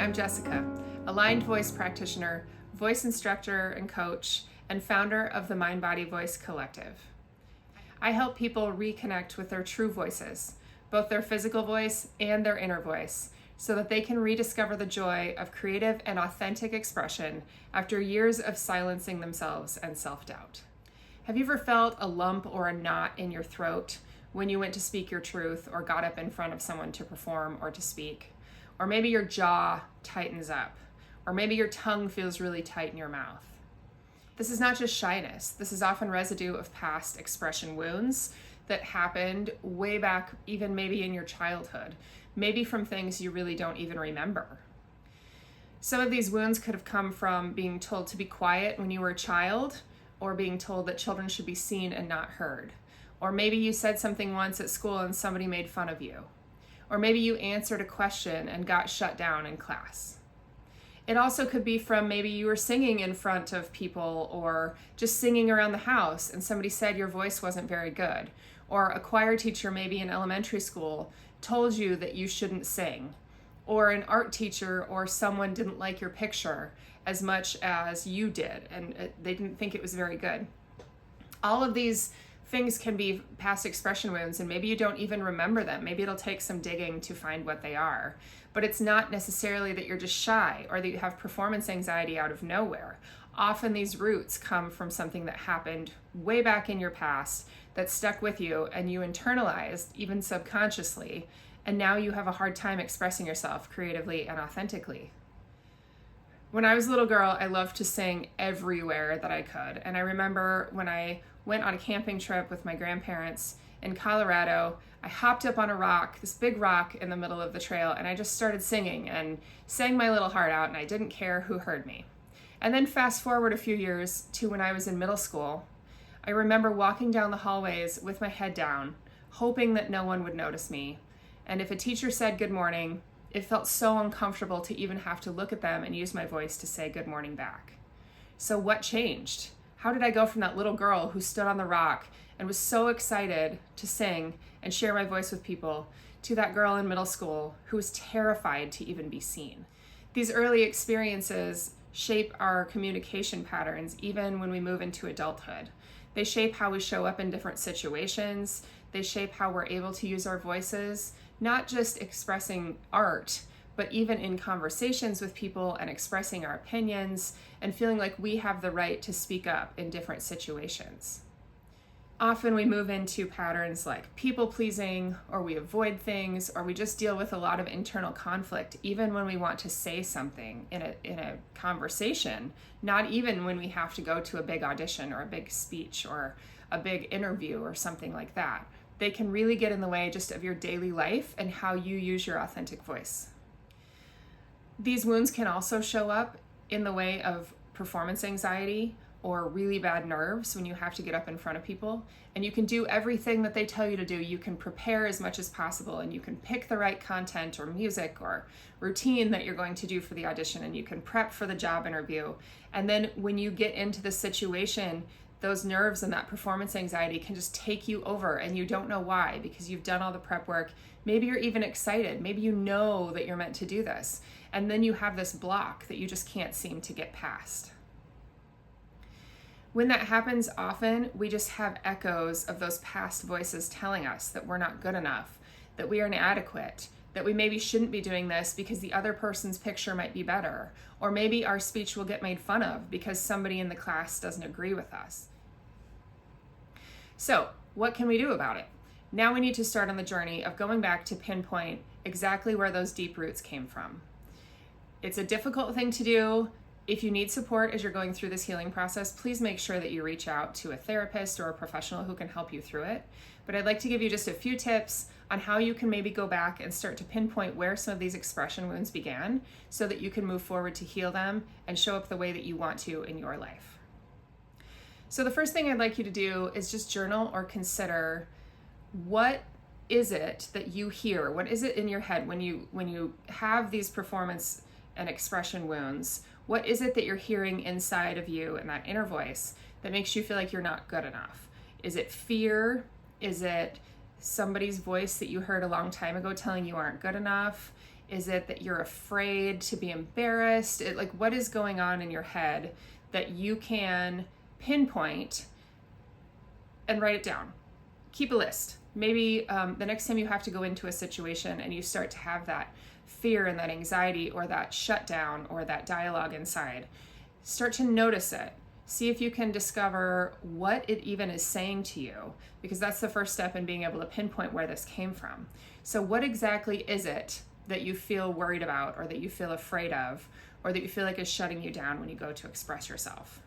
I'm Jessica, aligned voice practitioner, voice instructor and coach, and founder of the Mind Body Voice Collective. I help people reconnect with their true voices, both their physical voice and their inner voice, so that they can rediscover the joy of creative and authentic expression after years of silencing themselves and self-doubt. Have you ever felt a lump or a knot in your throat when you went to speak your truth or got up in front of someone to perform or to speak? Or maybe your jaw tightens up, or maybe your tongue feels really tight in your mouth. This is not just shyness. This is often residue of past expression wounds that happened way back, even maybe in your childhood, maybe from things you really don't even remember. Some of these wounds could have come from being told to be quiet when you were a child, or being told that children should be seen and not heard. Or maybe you said something once at school and somebody made fun of you. Or maybe you answered a question and got shut down in class. It also could be from maybe you were singing in front of people or just singing around the house and somebody said your voice wasn't very good. Or a choir teacher maybe in elementary school told you that you shouldn't sing. Or an art teacher or someone didn't like your picture as much as you did and they didn't think it was very good. All of these things can be past expression wounds, and maybe you don't even remember them. Maybe it'll take some digging to find what they are. But it's not necessarily that you're just shy or that you have performance anxiety out of nowhere. Often these roots come from something that happened way back in your past that stuck with you and you internalized, even subconsciously, and now you have a hard time expressing yourself creatively and authentically. When I was a little girl, I loved to sing everywhere that I could. And I remember when I went on a camping trip with my grandparents in Colorado, I hopped up on a rock, this big rock in the middle of the trail, and I just started singing and sang my little heart out, and I didn't care who heard me. And then fast forward a few years to when I was in middle school, I remember walking down the hallways with my head down, hoping that no one would notice me. And if a teacher said good morning, it felt so uncomfortable to even have to look at them and use my voice to say good morning back. So what changed? How did I go from that little girl who stood on the rock and was so excited to sing and share my voice with people to that girl in middle school who was terrified to even be seen? These early experiences shape our communication patterns even when we move into adulthood. They shape how we show up in different situations. They shape how we're able to use our voices, not just expressing art, but even in conversations with people and expressing our opinions and feeling like we have the right to speak up in different situations. Often we move into patterns like people pleasing, or we avoid things, or we just deal with a lot of internal conflict even when we want to say something in a conversation, not even when we have to go to a big audition or a big speech or a big interview or something like that. They can really get in the way just of your daily life and how you use your authentic voice. These wounds can also show up in the way of performance anxiety or really bad nerves when you have to get up in front of people. And you can do everything that they tell you to do. You can prepare as much as possible and you can pick the right content or music or routine that you're going to do for the audition, and you can prep for the job interview. And then when you get into the situation, those nerves and that performance anxiety can just take you over and you don't know why, because you've done all the prep work. Maybe you're even excited. Maybe you know that you're meant to do this. And then you have this block that you just can't seem to get past. When that happens, often we just have echoes of those past voices telling us that we're not good enough, that we are inadequate, that we maybe shouldn't be doing this because the other person's picture might be better, or maybe our speech will get made fun of because somebody in the class doesn't agree with us. So, what can we do about it? Now we need to start on the journey of going back to pinpoint exactly where those deep roots came from. It's a difficult thing to do. If you need support as you're going through this healing process, please make sure that you reach out to a therapist or a professional who can help you through it. But I'd like to give you just a few tips on how you can maybe go back and start to pinpoint where some of these expression wounds began so that you can move forward to heal them and show up the way that you want to in your life. So the first thing I'd like you to do is just journal or consider, what is it that you hear? What is it in your head when you have these performance and expression wounds? What is it that you're hearing inside of you and that inner voice that makes you feel like you're not good enough? Is it fear? Is it somebody's voice that you heard a long time ago telling you aren't good enough? Is it that you're afraid to be embarrassed? What is going on in your head that you can pinpoint and write it down? Keep a list. Maybe the next time you have to go into a situation and you start to have that fear and that anxiety or that shutdown or that dialogue inside, start to notice it. See if you can discover what it even is saying to you, because that's the first step in being able to pinpoint where this came from. So what exactly is it that you feel worried about, or that you feel afraid of, or that you feel like is shutting you down when you go to express yourself?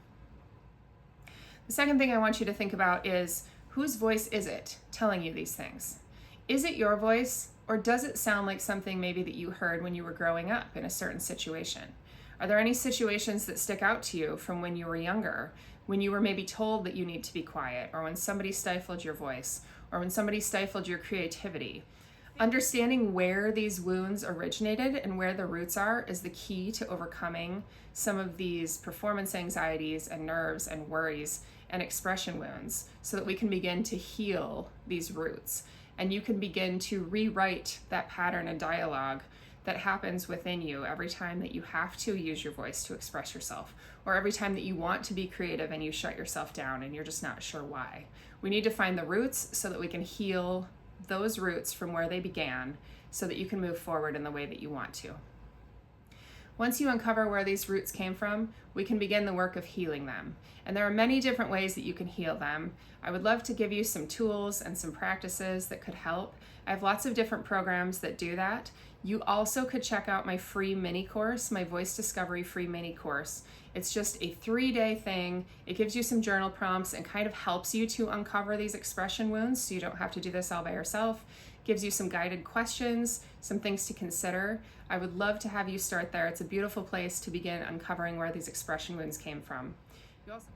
The second thing I want you to think about is, whose voice is it telling you these things? Is it your voice, or does it sound like something maybe that you heard when you were growing up in a certain situation? Are there any situations that stick out to you from when you were younger, when you were maybe told that you need to be quiet, or when somebody stifled your voice, or when somebody stifled your creativity? Understanding where these wounds originated and where the roots are is the key to overcoming some of these performance anxieties and nerves and worries and expression wounds, so that we can begin to heal these roots. And you can begin to rewrite that pattern and dialogue that happens within you every time that you have to use your voice to express yourself, or every time that you want to be creative and you shut yourself down and you're just not sure why. We need to find the roots so that we can heal those roots from where they began, so that you can move forward in the way that you want to. Once you uncover where these roots came from, we can begin the work of healing them. And there are many different ways that you can heal them. I would love to give you some tools and some practices that could help. I have lots of different programs that do that. You also could check out my free mini course, my Voice Discovery free mini course. It's just a 3-day thing. It gives you some journal prompts and kind of helps you to uncover these expression wounds, so you don't have to do this all by yourself. Gives you some guided questions, some things to consider. I would love to have you start there. It's a beautiful place to begin uncovering where these expression wounds came from.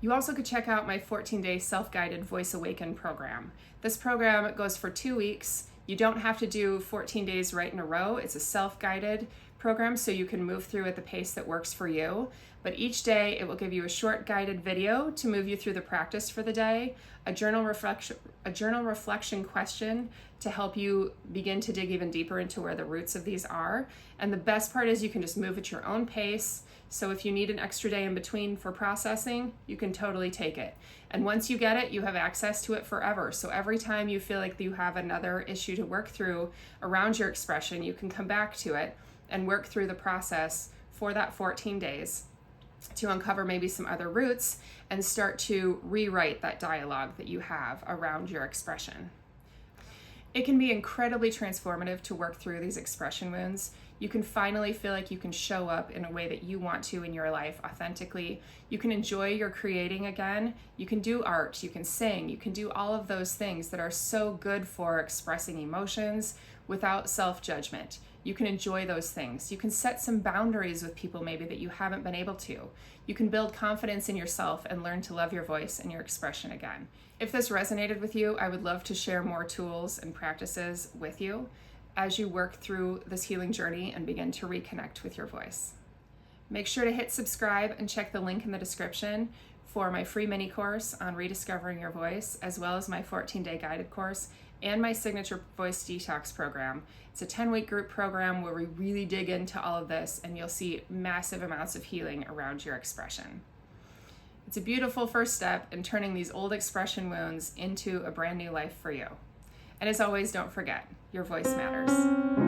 You also could check out my 14-day self-guided Voice Awaken program. This program goes for 2 weeks. You don't have to do 14 days right in a row. It's a self-guided program, so you can move through at the pace that works for you. But each day it will give you a short guided video to move you through the practice for the day, a journal reflection question to help you begin to dig even deeper into where the roots of these are. And the best part is you can just move at your own pace. So if you need an extra day in between for processing, you can totally take it. And once you get it, you have access to it forever. So every time you feel like you have another issue to work through around your expression, you can come back to it and work through the process for that 14 days to uncover maybe some other roots and start to rewrite that dialogue that you have around your expression. It can be incredibly transformative to work through these expression wounds. You can finally feel like you can show up in a way that you want to in your life authentically. You can enjoy your creating again. You can do art, you can sing, you can do all of those things that are so good for expressing emotions without self-judgment. You can enjoy those things. You can set some boundaries with people maybe that you haven't been able to. You can build confidence in yourself and learn to love your voice and your expression again. If this resonated with you, I would love to share more tools and practices with you as you work through this healing journey and begin to reconnect with your voice. Make sure to hit subscribe and check the link in the description for my free mini course on rediscovering your voice, as well as my 14-day guided course and my signature voice detox program. It's a 10-week group program where we really dig into all of this, and you'll see massive amounts of healing around your expression. It's a beautiful first step in turning these old expression wounds into a brand new life for you. And as always, don't forget, your voice matters.